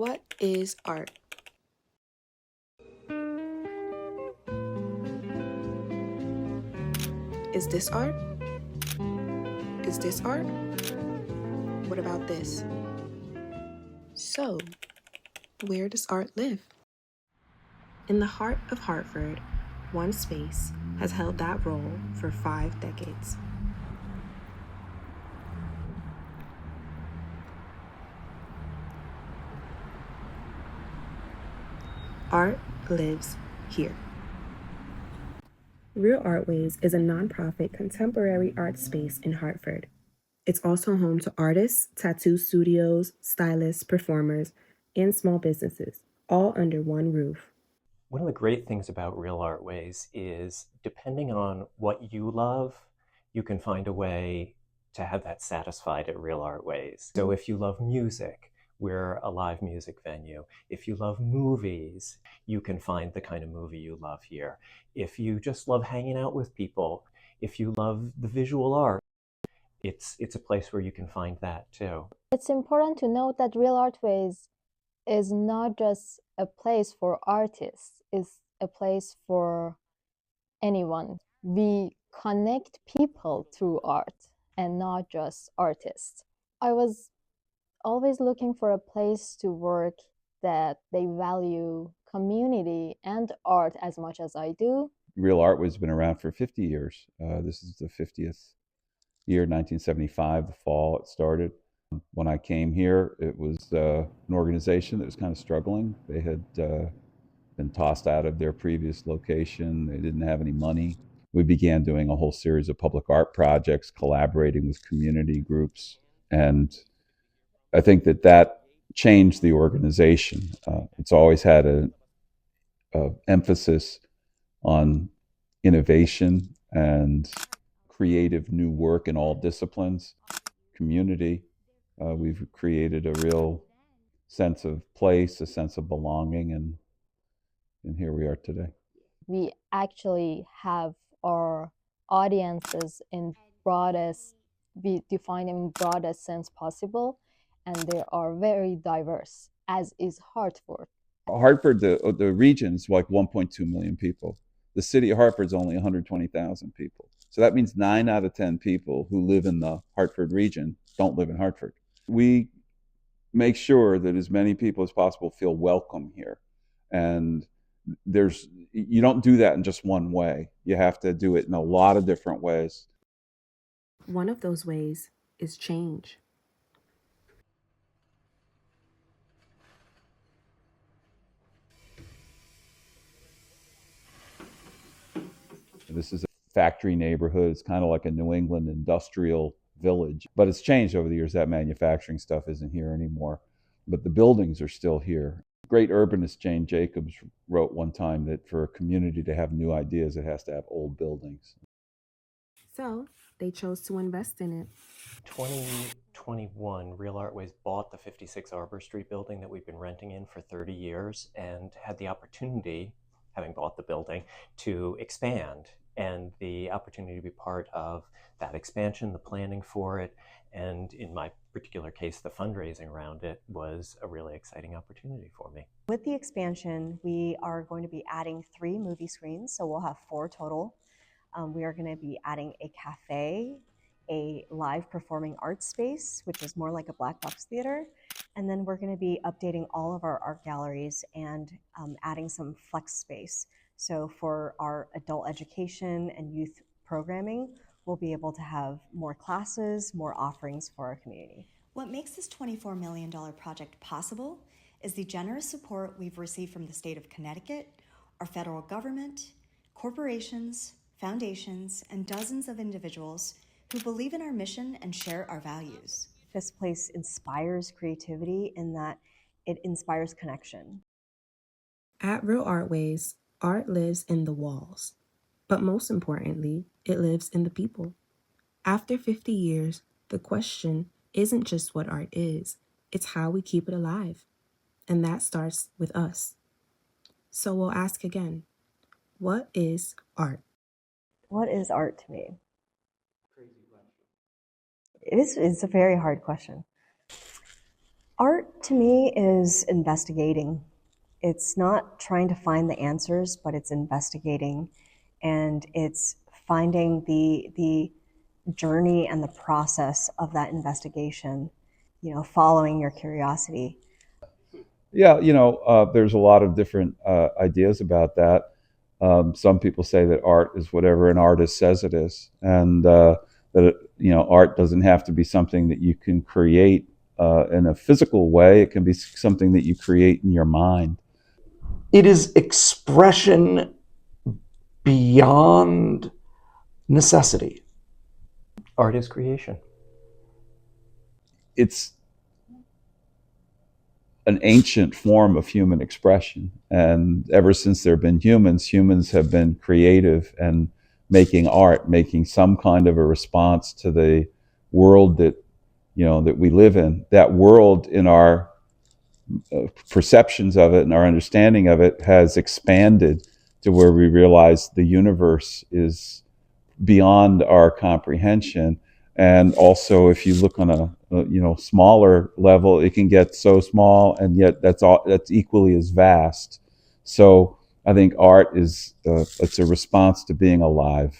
What is art? Is this art? Is this art? What about this? So, where does art live? In the heart of Hartford, one space has held that role for 5 decades. Art lives here. Real Artways is a nonprofit contemporary art space in Hartford. It's also home to artists, tattoo studios, stylists, performers, and small businesses, all under one roof. One of the great things about Real Artways is depending on what you love, you can find a way to have that satisfied at Real Artways. So if you love music, we're a live music venue. If you love movies, you can find the kind of movie you love here. If you just love hanging out with people, if you love the visual art, it's a place where you can find that too. It's important to note that Real Artways is not just a place for artists, it's a place for anyone. We connect people through art and not just artists. I was always looking for a place to work that they value community and art as much as I do. Real Art has been around for 50 years. This is the 50th year, 1975, the fall it started. When I came here, it was an organization that was kind of struggling. They had been tossed out of their previous location. They didn't have any money. We began doing a whole series of public art projects, collaborating with community groups. And I think that changed the organization. It's always had an emphasis on innovation and creative new work in all disciplines, community. We've created a real sense of place, a sense of belonging, and here we are today. We actually have our audiences in broadest, we define them in broadest sense possible, and they are very diverse, as is Hartford. Hartford, the region's like 1.2 million people. The city of Hartford's only 120,000 people. So that means 9 out of 10 people who live in the Hartford region don't live in Hartford. We make sure that as many people as possible feel welcome here. And you don't do that in just one way. You have to do it in a lot of different ways. One of those ways is change. This is a factory neighborhood. It's kind of like a New England industrial village, but it's changed over the years. That manufacturing stuff isn't here anymore, but the buildings are still here. Great urbanist Jane Jacobs wrote one time that for a community to have new ideas, it has to have old buildings. So, they chose to invest in it. 2021, Real Artways bought the 56 Arbor Street building that we've been renting in for 30 years and had the opportunity, having bought the building, to expand and the opportunity to be part of that expansion, the planning for it, and in my particular case, the fundraising around it was a really exciting opportunity for me. With the expansion, we are going to be adding 3 movie screens, so we'll have 4 total. We are going to be adding a cafe, a live performing arts space, which is more like a black box theater, and then we're going to be updating all of our art galleries and adding some flex space. So for our adult education and youth programming, we'll be able to have more classes, more offerings for our community. What makes this $24 million project possible is the generous support we've received from the state of Connecticut, our federal government, corporations, foundations, and dozens of individuals who believe in our mission and share our values. This place inspires creativity in that it inspires connection. At Real Artways, art lives in the walls, but most importantly, it lives in the people. After 50 years, the question isn't just what art is, it's how we keep it alive. And that starts with us. So we'll ask again, what is art? What is art to me? It's a very hard question. Art to me is investigating. It's not trying to find the answers, but it's investigating, and it's finding the journey and the process of that investigation, following your curiosity. Yeah, there's a lot of different ideas about that. Some people say that art is whatever an artist says it is, and that art doesn't have to be something that you can create in a physical way. It can be something that you create in your mind. It is expression beyond necessity. Art is creation. It's an ancient form of human expression, and ever since there have been humans have been creative and making art, making some kind of a response to the world that we live in. That world, in our perceptions of it and our understanding of it, has expanded to where we realize the universe is beyond our comprehension. And also, if you look on a smaller level, it can get so small, and yet that's equally as vast. So I think art is it's a response to being alive.